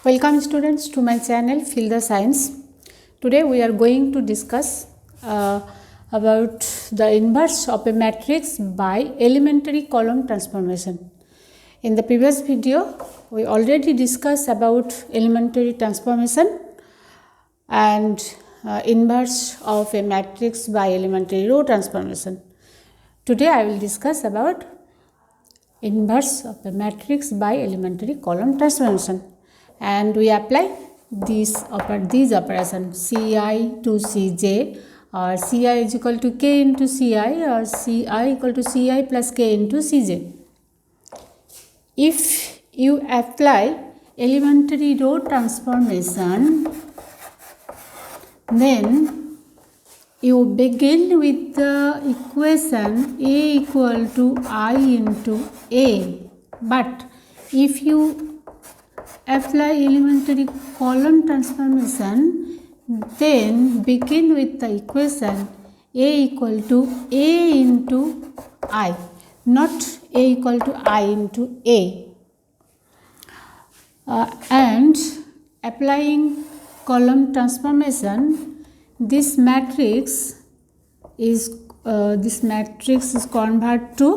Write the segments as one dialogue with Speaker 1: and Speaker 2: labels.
Speaker 1: Welcome students to my channel Feel the Science. Today we are going to discuss about the inverse of a matrix by elementary column transformation. In the previous video we already discussed about elementary transformation and inverse of a matrix by elementary row transformation. Today I will discuss about inverse of a matrix by elementary column transformation. And we apply these operations Ci to Cj, or Ci is equal to k into Ci, or Ci equal to Ci plus k into Cj. If you apply elementary row transformation, then you begin with the equation A equal to I into A. But if you apply elementary column transformation, then begin with the equation A equal to A into I, not A equal to I into A. And applying column transformation, this matrix is converted to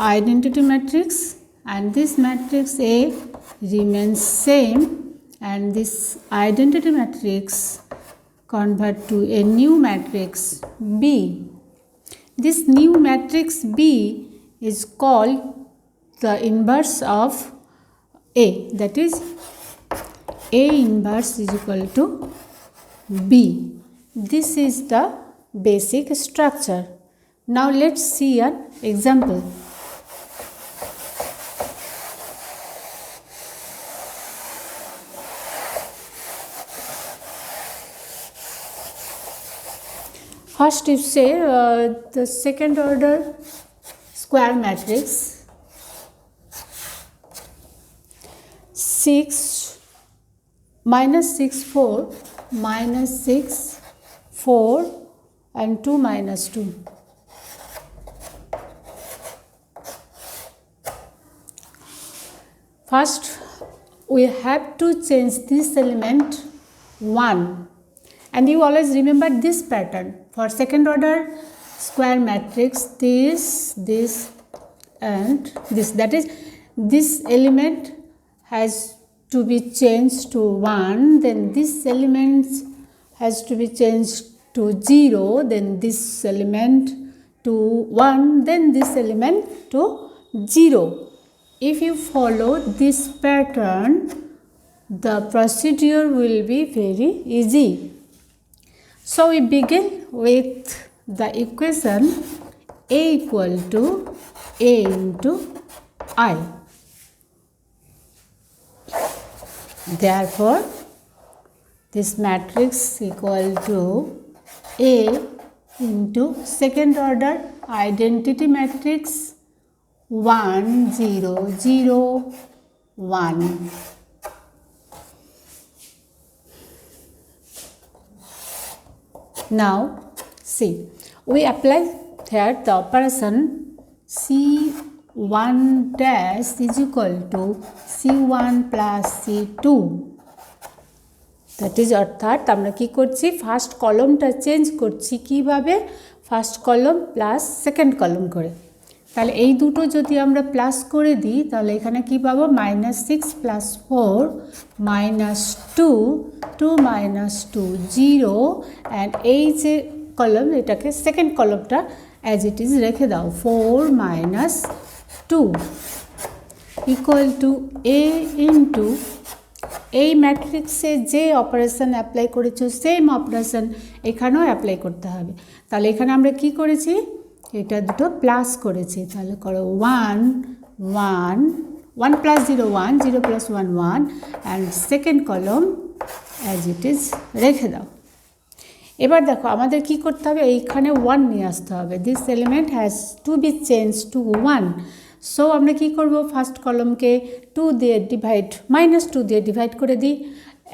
Speaker 1: identity matrix, and this matrix A remains same, and this identity matrix convert to a new matrix B. This new matrix B is called the inverse of A, that is A inverse is equal to B. This is the basic structure. Now let's see an example. First, you say the second order square matrix 6 minus 6 4 minus 6 4 and 2 minus 2. First, we have to change this element 1, and you always remember this pattern. For second order square matrix, this and this, that is this element has to be changed to 1, then this element has to be changed to 0, then this element to 1, then this element to 0. If you follow this pattern, the procedure will be very easy. So we begin with the equation A equal to A into I. Therefore, this matrix equal to A into second order identity matrix 1 0 0 1. Now see, we apply here the operation C1 dash is equal to C1 plus C2. That is অর্থাৎ আমরা কি করছি, first কলমটা change করছি কিভাবে, first কলম plus second কলম করে। তাহলে এই দুটো যদি আমরা প্লাস করে দিই তাহলে এখানে কি পাবো, -6 প্লাস 4 -2 2 -2 0, অ্যান্ড এই যে কলম এটাকে সেকেন্ড কলমটা অ্যাজ ইট ইজ রেখে দাও 4 -2 ইকুয়াল টু A ইন্টু এই ম্যাট্রিক্সে যে অপারেশন অ্যাপ্লাই করেছো সেম অপারেশন এখানেও অ্যাপ্লাই করতে হবে। তাহলে এখানে আমরা কি করেছি, এটা দুটো প্লাস করেছি, তাহলে করো 1 1 1 প্লাস 0 1 0 প্লাস 1 1, অ্যান্ড সেকেন্ড কলম অ্যাজ ইট ইজ রেখে দাও। এবার দেখো আমাদের কি করতে হবে, এইখানে 1 নিয়ে আসতে হবে। This element has to be change to 1। So আমরা কি করব, ফার্স্ট কলমকে 2 দিয়ে ডিভাইড -2 দিয়ে ডিভাইড করে দিই,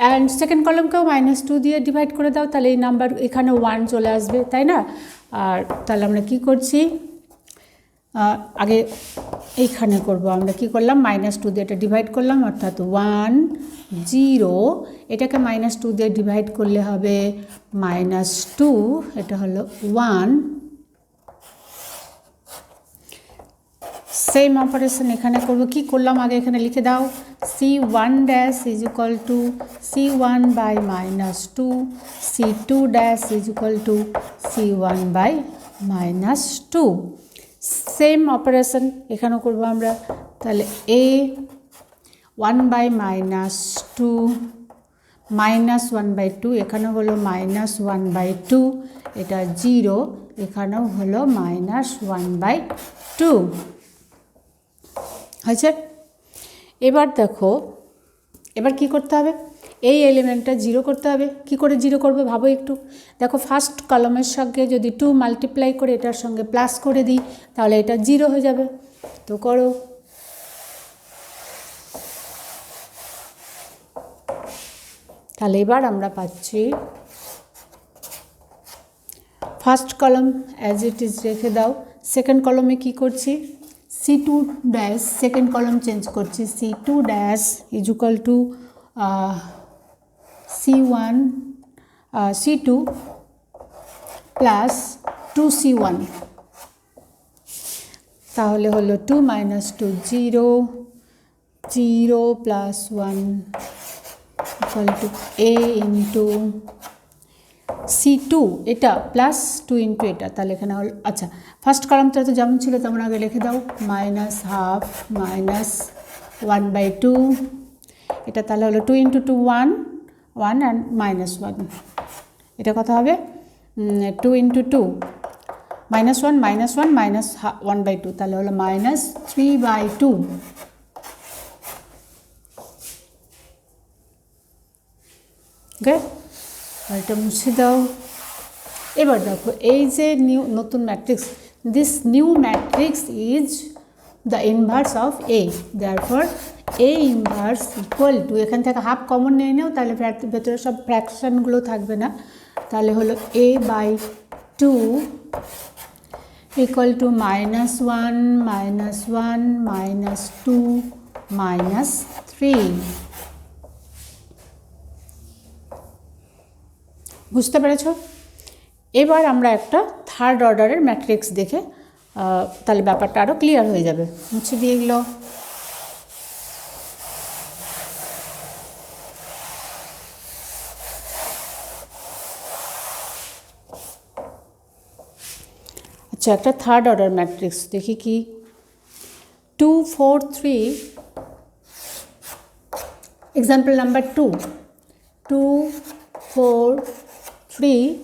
Speaker 1: অ্যান্ড সেকেন্ড কলমকেও -2 দিয়ে ডিভাইড করে দাও, তাহলে এই নাম্বার এখানে 1 চলে আসবে, তাই না? আর তাহলে আমরা কি করছি, আগে এইখানে করব আমরা কি করলাম -2 দিয়ে এটা ডিভাইড করলাম অর্থাৎ 1 0 এটাকে -2 দিয়ে ডিভাইড করলে হবে -2 এটা হলো 1 সেম অপারেশন এখানে করব কি করলাম আগে এখানে লিখে দাও c1 dash is equal to c1 by -2 c2 dash is equal to c1 by -2 same operation এখানেও করব আমরা তাহলে a 1 বাই -2 -1/2 এখানেও হলো -1/2 এটা 0 এখানেও হলো -1/2 আচ্ছা এবার দেখো এবার কি করতে হবে এই এলিমেন্টটা 0 করতে হবে কি করে 0 করবে ভাবো একটু দেখো ফার্স্ট কলামের সঙ্গে যদি 2 মাল্টিপ্লাই করে এটার সঙ্গে প্লাস করে দিই তাহলে এটা 0 হয়ে যাবে তো করো তাহলে এবার আমরা পাচ্ছি first column as it is রেখে দাও সেকেন্ড কলামে কি করছি c2 dash second column change করছি c2 dash is equal to c1 c2 plus 2c1 তাহলে হলো 2 -2 0 0 plus 1 equal to a into c2 এটা প্লাস 2 ইন্টু এটা তাহলে এখানে হল আচ্ছা ফার্স্ট কলামটা তো যেমন ছিল তেমন আগে লিখে দাও -12 -1/2 এটা তাহলে হলো 2 ইন্টু 2 1 1 অ্যান্ড -1 এটা কত হবে 2 ইন্টু 2 -1 -1 তাহলে হলো -3/2 ওকে এটা মুছে দাও এবার দেখো এই যে নতুন matrix this new matrix is the inverse of A therefore A inverse equal two এখান থেকে হাফ কমন নিয়ে নাও তাহলে ভেতরে সব ফ্র্যাকশানগুলো থাকবে না তাহলে হলো a/2 ইকুয়াল টু -1 -1 -2 -3 বুঝতে পেরেছ এবার আমরা একটা থার্ড অর্ডারের ম্যাট্রিক্স দেখে তাহলে ব্যাপারটা আরও ক্লিয়ার হয়ে যাবে মুছে দিয়ে গেল আচ্ছা একটা থার্ড অর্ডার ম্যাট্রিক্স দেখি কি 2 4 3 এক্সাম্পল নাম্বার 2 2 4 3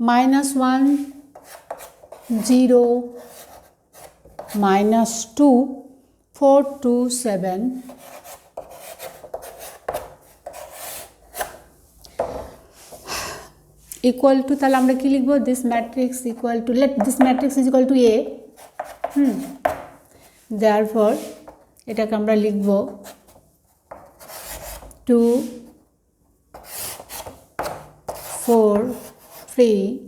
Speaker 1: -1 0 -2 4 2 7 ইকুয়াল টু তাহলে আমরা কি লিখব this matrix equal to let this matrix is equal two A therefore এটাকে আমরা লিখব 2 4 3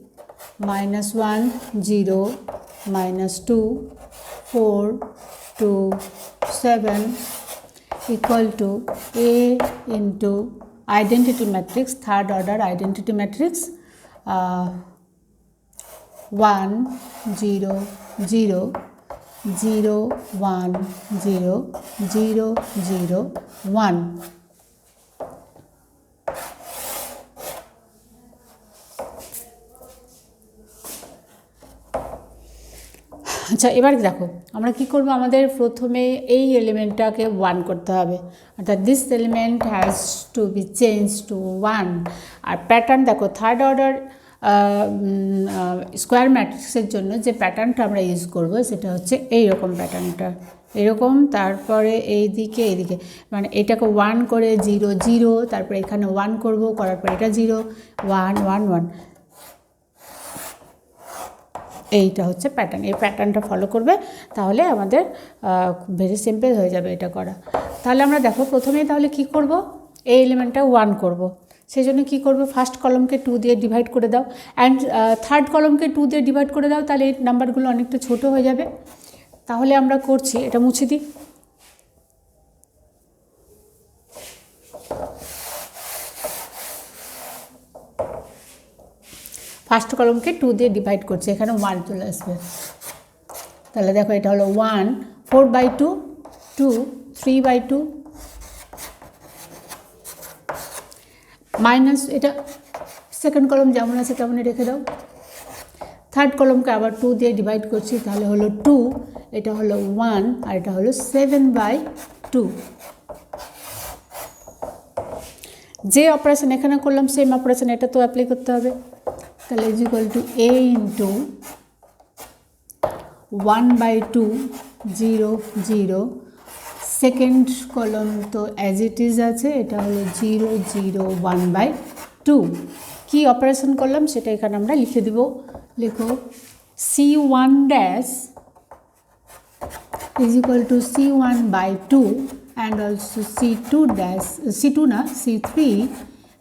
Speaker 1: -1 0 -2 4 2 7 equal to A into identity matrix third order identity matrix 1 0 0 0 1 0 0 0 1 আচ্ছা এবার দেখো আমরা কি করব আমাদের প্রথমে এই এলিমেন্টটাকে 1 করতে হবে অর্থাৎ this element has to be change to 1 আর প্যাটার্ন দেখো থার্ড অর্ডার স্কোয়ার ম্যাট্রিক্সের জন্য যে প্যাটার্নটা আমরা ইউজ করব সেটা হচ্ছে এইরকম প্যাটার্নটা এরকম তারপরে এইদিকে মানে এটাকে 1 করে 0 0 তারপরে এখানে 1 করব করার পর এটা 0 1 1 1 এইটা হচ্ছে প্যাটার্ন এই প্যাটার্নটা ফলো করবে তাহলে আমাদের ভেরি সিম্পল হয়ে যাবে এটা করা তাহলে আমরা দেখো প্রথমেই তাহলে কি করব এই এলিমেন্টটা 1 করব সেই জন্য কী করবে, ফার্স্ট কলমকে 2 দিয়ে ডিভাইড করে দাও, অ্যান্ড থার্ড কলমকে 2 দিয়ে ডিভাইড করে দাও, তাহলে এই নাম্বারগুলো অনেকটা ছোট হয়ে যাবে। তাহলে আমরা করছি, এটা মুছে দিই। ফার্স্ট কলমকে 2 দিয়ে ডিভাইড করছি, এখানে 1 চলে আসবে। তাহলে দেখো এটা হলো 1, 4/2, 2, 3/2, মাইনাস, এটা সেকেন্ড কলম যেমন আছে তেমনই রেখে দাও। থার্ড কলমকে আবার 2 দিয়ে ডিভাইড করছি, তাহলে হলো 2, এটা হলো 1, আর এটা হলো 7/2। যে অপারেশন এখানে করলাম সেম অপারেশন এটা তো অ্যাপ্লাই করতে হবে। তাহলে is equal to a into 1/2, 0, 0, second কলম তো অ্যাজ ইট ইজ আছে, এটা হলো 0, 0, 1/2। কী অপারেশন করলাম সেটা এখানে আমরা লিখে দেব। লিখো C1 dash is equal two C1/2 and also C2 dash, C2 না, C3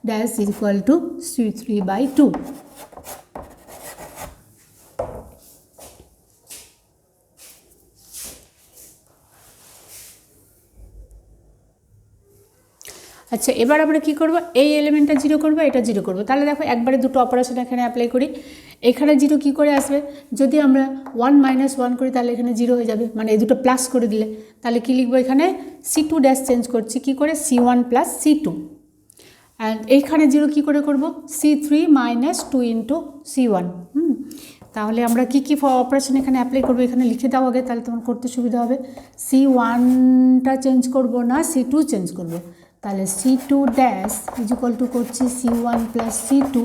Speaker 1: dash is equal to C3/2. আচ্ছা, এবার আমরা কী করবো, এই এলিমেন্টটা 0 করবো, এটা 0 করবো। তাহলে দেখো একবারে দুটো অপারেশন এখানে অ্যাপ্লাই করি। এখানে 0 কী করে আসবে, যদি আমরা 1 - 1 করি তাহলে এখানে 0 হয়ে যাবে, মানে এই দুটো প্লাস করে দিলে। তাহলে কী লিখবো, এখানে C2 ড্যাশ চেঞ্জ করছি কী করে, C1 + C2, অ্যান্ড এইখানে 0 কী করে করবো, C3 - 2 ইন্টু C1। তাহলে আমরা কী কী অপারেশন এখানে অ্যাপ্লাই করবো এখানে লিখে দাও আগে, তাহলে তোমার করতে সুবিধা হবে। C1টা চেঞ্জ করবো না, C2 চেঞ্জ করবো। তাহলে C2 dash is equal two করছি C1 + C2,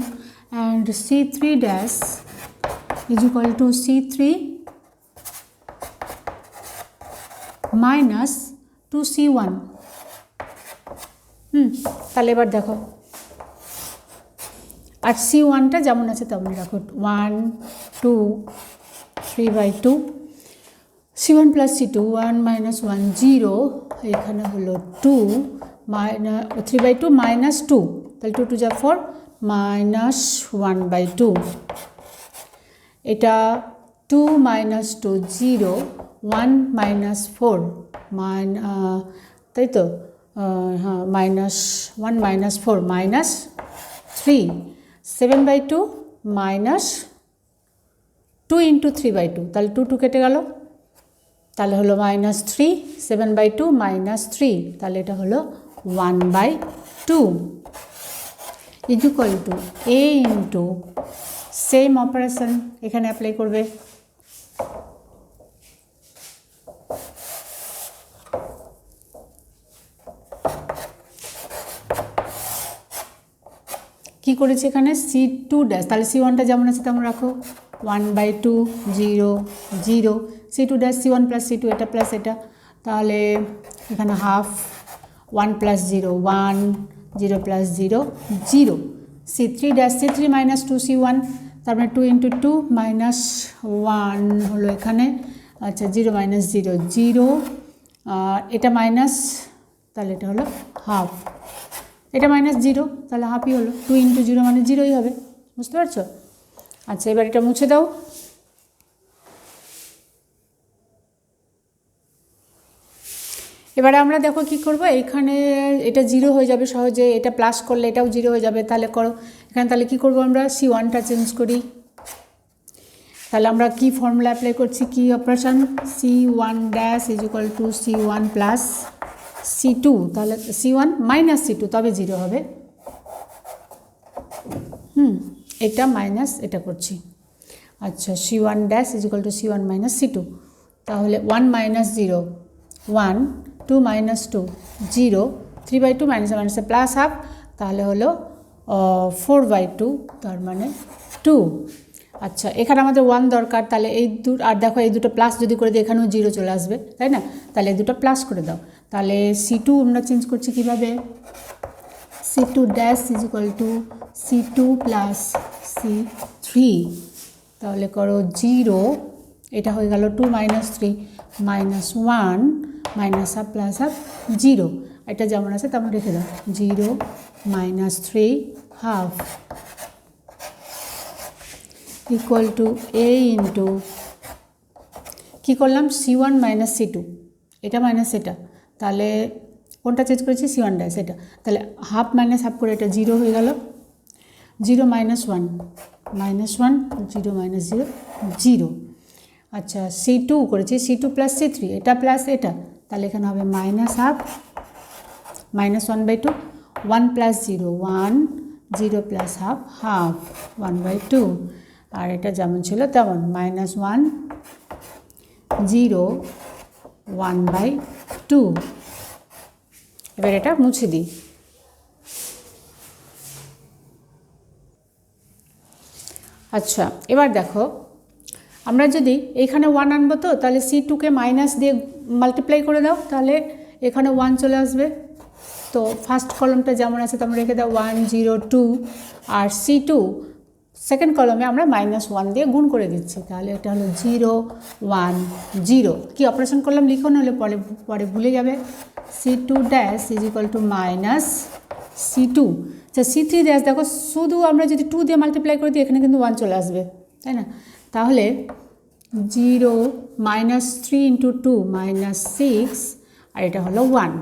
Speaker 1: and C3 dash is equal two C3 - 2C1। তাহলে এবার দেখো, আর C1টা যেমন আছে তেমন রাখো, 1, 2, 3/2, C1 + C2, 1 - 1, 0, এখানে হলো 2, 3/2 - 2, তাহলে 2 × 4 -1/2। এটা 2 - 2, 0, 1 - 4, তাই তো, হ্যাঁ, -1 - 4 -3, 7/2 -2 ইন্টু 3/2, তাহলে 2 কেটে গেল, তাহলে হলো -3, 7/2 -3, তাহলে এটা হলো 1/2 is equal to a into same operation এখানে অ্যাপ্লাই করবে। কী করেছি এখানে, C2 ড্যাশ, তাহলে C1টা যেমন আছে তেমন রাখো, 1/2, 0, 0, C2 ড্যাশ C1 + C2, এটা প্লাস এটা, তাহলে এখানে half, 1 + 0, 1, 0 + 0, 0, C3 dash C3 - 2C1, তারপরে 2 × 2 -1 হলো এখানে, আচ্ছা 0 - 0, 0, এটা মাইনাস, তাহলে এটা হলো হাফ, এটা -0, তাহলে হাফই হলো, 2 × 0 মানে 0ই হবে, বুঝতে পারছো? আচ্ছা, এবার এটা মুছে দাও। এবারে আমরা দেখো কী করবো, এইখানে এটা 0 হয়ে যাবে সহজে, এটা প্লাস করলে এটাও 0 হয়ে যাবে, তাহলে করো এখানে, তাহলে কী করবো আমরা, C1টা চেঞ্জ করি। তাহলে আমরা কি ফর্মুলা অ্যাপ্লাই করছি, কি operation, C1 dash is equal to C1 + C2, তাহলে C1 - C2, তবে 0 হবে। এটা মাইনাস এটা করছি। আচ্ছা, C1 dash is equal to C1 - C2, তাহলে 1 - 0, 1, 2 - 2, 0, 3/2 - প্লাস হাফ, তাহলে হলো 4/2, তার মানে 2। আচ্ছা, এখানে আমাদের 1 দরকার, তাহলে এই আর দেখো এই দুটো প্লাস যদি করে দিই এখানেও 0 চলে আসবে, তাই না? তাহলে এই দুটো প্লাস করে দাও। তাহলে C2 আমরা চেঞ্জ করছি কীভাবে, C2 dash is equal two C2 + C3, তাহলে করো 0, এটা হয়ে গেল 2 - 3 -1 -1 প্লাস হাফ 0, এটা যেমন আছে তেমন রেখে দাও, 0 -3 half equal to a into কী করলাম C1 - C2, এটা মাইনাস এটা, তাহলে কোনটা চেঞ্জ করেছি C1 ড্যাশ, এটা তাহলে হাফ মাইনাস হাফ করে এটা 0 হয়ে গেল, 0 - 1 -1 0 - 0 0। আচ্ছা C2 করেছি, C2 + C3, এটা প্লাস এটা, তাহলে এখানে হবে মাইনাস হাফ -1/2, 1 + 0 1, 0 + হাফ হাফ 1/2, আর এটা যেমন ছিল তেমন -1 0 1/2। এবার এটা মুছে দিই। আচ্ছা এবার দেখো, আমরা যদি এখানে 1 আনবো তো, তাহলে C2কে মাইনাস দিয়ে মাল্টিপ্লাই করে দাও, তাহলে এখানে 1 চলে আসবে। তো ফার্স্ট কলমটা যেমন আছে তেমন রেখে দাও 1 0 2, আর C2 সেকেন্ড কলমে আমরা -1 দিয়ে গুণ করে দিচ্ছি, তাহলে এটা হলো 0 1 0। কী অপারেশন করলাম লিখো, নাহলে পরে ভুলে যাবে। C2 dash is equal two minus C2। আচ্ছা C3 ড্যাশ দেখো, শুধু আমরা যদি 2 দিয়ে মাল্টিপ্লাই করে দিই এখানে কিন্তু 1 চলে আসবে, তাই না? তাহলে 0 -3 × 2 -6, আর এটা হলো 1।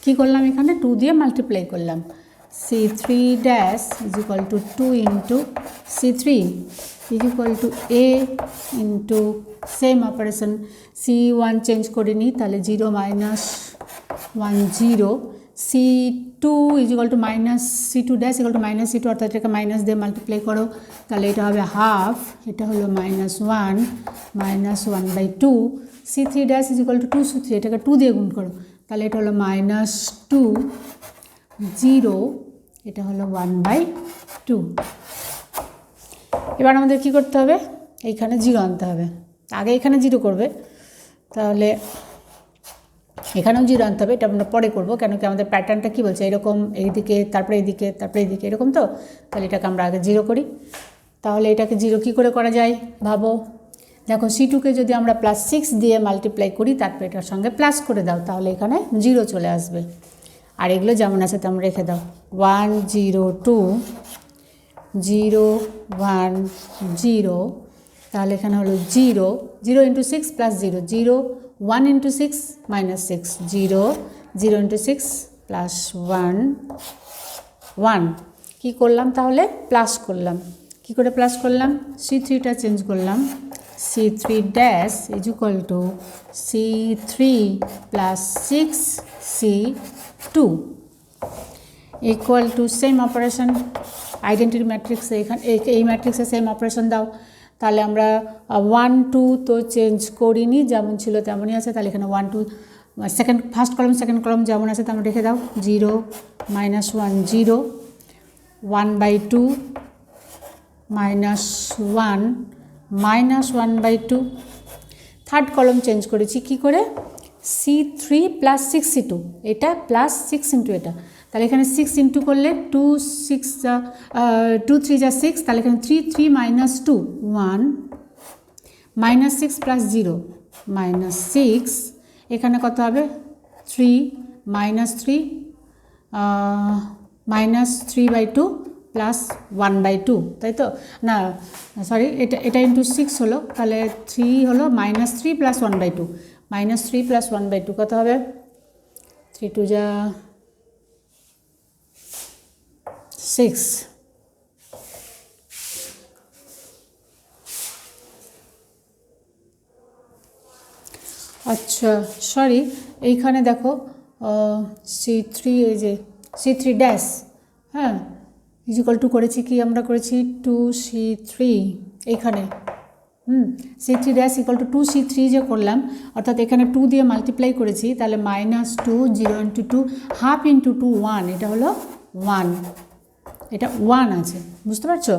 Speaker 1: কী করলাম এখানে 2 দিয়ে মাল্টিপ্লাই করলাম, C3 dash is equal two 2 × C3 is equal to A into same operation C1 change করে নিই, তাহলে 0 -1 0, C2 is equal two C2 dash equal to -C2, অর্থাৎ এটাকে মাইনাস দিয়ে মাল্টিপ্লাই করো, তাহলে এটা হবে হাফ, এটা হলো -1 -1/2, C3 dash is equal two 2 C3, এটাকে 2 দিয়ে গুণ করো, তাহলে এটা হলো -2 0, এটা হলো 1/2। এবার আমাদের কী করতে হবে, এইখানে 0 আনতে হবে, আগে এখানে 0 করবে, তাহলে এখানেও 0 আনতে হবে, এটা আমরা পরে করবো, কেন কি আমাদের প্যাটার্নটা কী বলছে, এরকম এইদিকে তারপরে এইদিকে তারপরে এইদিকে এরকম, তো তাহলে এটাকে আমরা আগে 0 করি। তাহলে এটাকে 0 কী করে করা যায় ভাবো, দেখো C2কে যদি আমরা +6 দিয়ে মাল্টিপ্লাই করি, তারপরে এটার সঙ্গে প্লাস করে দাও, তাহলে এখানে 0 চলে আসবে, আর এগুলো যেমন আছে তেমন রেখে দাও, 1 0 2 0 1 0, তাহলে এখানে হলো 0 0 × 6 + 0 0 1 × 6 -6 0 0 × 6 + 1 1। কী করলাম তাহলে প্লাস করলাম, কী করে প্লাস করলাম, C3টা চেঞ্জ করলাম, C3 dash is equal two C3 + 6 C2 equal to same operation identity ম্যাট্রিক্সে, এখানে এই ম্যাট্রিক্সে সেম অপারেশন দাও, তাহলে আমরা 1 2 তো চেঞ্জ করিনি, যেমন ছিল তেমনই আছে, তাহলে এখানে 1 2 ফার্স্ট কলম সেকেন্ড কলম যেমন আছে তেমন রেখে দাও, 0 -1 0 1/2 -1 -1/2। থার্ড কলম চেঞ্জ করেছি কী করে, C3 + 6 C2, এটা +6 × এটা, তাহলে এখানে 6 ইন্টু করলে 2 6 2 3 যা 6, তাহলে এখানে 3 3 -2 1 -6 + 0 -6, এখানে কত হবে 3 -3 -3/2 + 1/2, তাই তো না সরি, এটা ইন্টু 6 হলো, তাহলে 3 হলো -3 + 1/2 -3 + 1/2 কত হবে, 3 2 যা 6। আচ্ছা সরি, এইখানে দেখো C3, এই যে C3 ড্যাশ, হ্যাঁ ইজ ইকুয়াল টু করেছি কি আমরা করেছি 2 C3, এইখানে C3 dash equal to 2 C3 যে করলাম, অর্থাৎ এখানে 2 দিয়ে মাল্টিপ্লাই করেছি, তাহলে -2 0 × 2 হাফ × 2 1, এটা হলো 1, এটা 1 আছে, বুঝতে পারছো?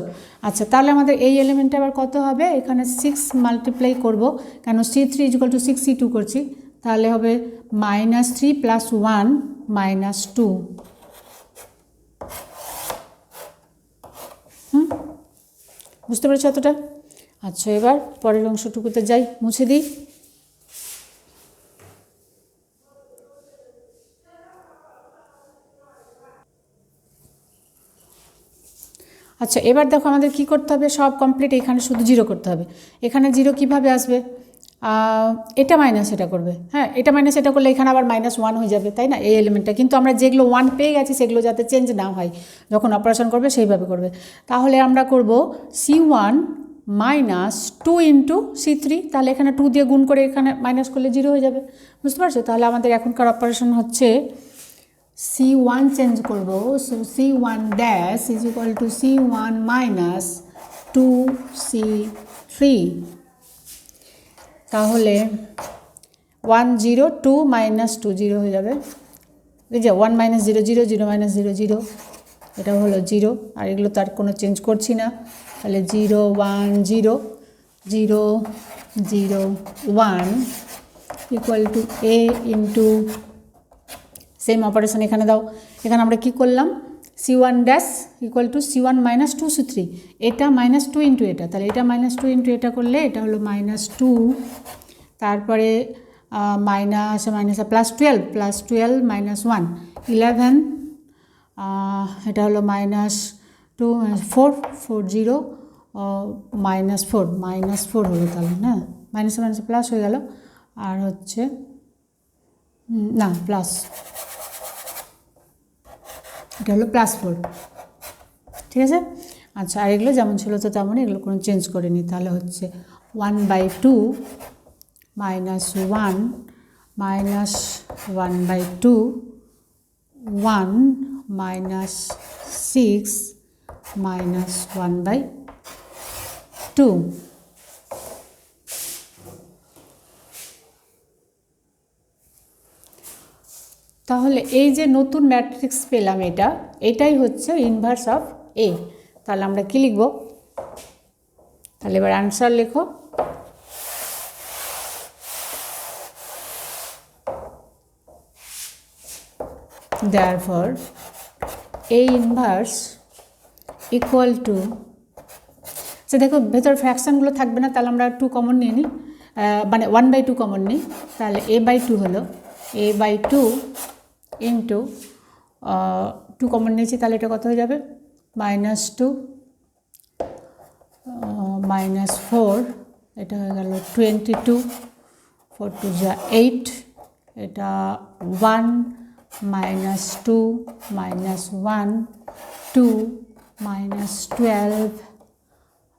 Speaker 1: আচ্ছা তাহলে আমাদের এই এলিমেন্টটা আবার কত হবে, এখানে 6 মাল্টিপ্লাই করব, কেন C3 = 6 C2 করছি, তাহলে হবে -3 + 1 -2। বুঝতে পেরেছো এতটা? আচ্ছা এবার পরের অংশটুকুতে যাই, মুছে দিই। আচ্ছা, এবার দেখো আমাদের কি করতে হবে, সব কমপ্লিট, এখানে শুধু জিরো করতে হবে। এখানে জিরো কিভাবে আসবে, এটা মাইনাস এটা করবে, হ্যাঁ এটা মাইনাস এটা করলে এখানে আবার -1 হয়ে যাবে, তাই না, এই এলিমেন্টটা। কিন্তু আমরা যেগুলো 1 পেয়ে গেছি সেগুলো যাতে চেঞ্জ না হয়, যখন অপারেশন করবে সেইভাবে করবে। তাহলে আমরা করব C1 - 2 × C3, তাহলে এখানে 2 দিয়ে গুণ করে এখানে মাইনাস করলে 0 হয়ে যাবে, বুঝতে পারছো? তাহলে আমাদের এখনকার অপারেশন হচ্ছে C1 চেঞ্জ করব, so C1 dash is equal to C1 - 2C3। তাহলে 1 0 2 - 2 0 হয়ে যাবে, এই যে 1 - 0 0 0 - 0 0, এটা হলো 0, আর এগুলো তো আর কোনো চেঞ্জ করছি না। তাহলে 0 1 0 0 0 1 equal to A into same operation এখানে দাও। এখানে আমরা কি করলাম, C1 dash equal to C1 - 2C3, এটা -2 × এটা, তাহলে এটা -2 × এটা করলে এটা হলো -2, তারপরে মাইনাস মাইনাসে +12 +12 -1 11, এটা হলো -2 4 4 0 -4 হলো, তাহলে না মাইনাসে মাইনাসে প্লাস হয়ে গেল, আর হচ্ছে না প্লাস, এটা হলো +4, ঠিক আছে। আচ্ছা, আর এগুলো যেমন ছিল তো তেমনই, এগুলো কোনো চেঞ্জ করিনি। তাহলে হচ্ছে 1/2 -1 -1/2 1 -6 -1/2। তাহলে এই যে নতুন ম্যাট্রিক্স পেলাম, এটাই হচ্ছে ইনভার্স অফ এ। তাহলে আমরা কি লিখব, তাহলে এবার অ্যান্সার লেখো। Therefore A inverse equal to, সে দেখো ভেতর ফ্র্যাকশানগুলো থাকবে না, তাহলে আমরা 2 কমন নিয়ে নিই, মানে 1/2 কমন নিই। তাহলে A/2 হলো A/2 ইন্টু 2 কমন নিয়েছি, তাহলে এটা কত হয়ে যাবে, -2 -4, এটা হয়ে গেল 22, 4 2 8, এটা 1 -2 -1 2 -12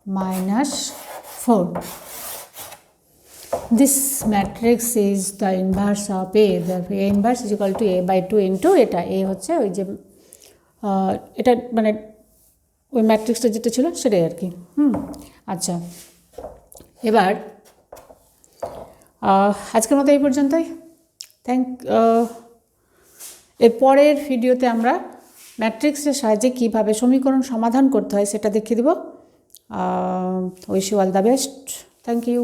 Speaker 1: -4. This matrix is the inverse of A. Therefore A inverse is equal to A/2 into এটা A হচ্ছে ওই যে এটা মানে ওই ম্যাট্রিক্সটা যেটা ছিল সেটাই আর কি। আচ্ছা, এবার আজকের মতো এই পর্যন্তই। এর পরের ভিডিওতে আমরা ম্যাট্রিক্সের সাহায্যে কীভাবে সমীকরণ সমাধান করতে হয় সেটা দেখিয়ে দেব। Wish you all the best. Thank you.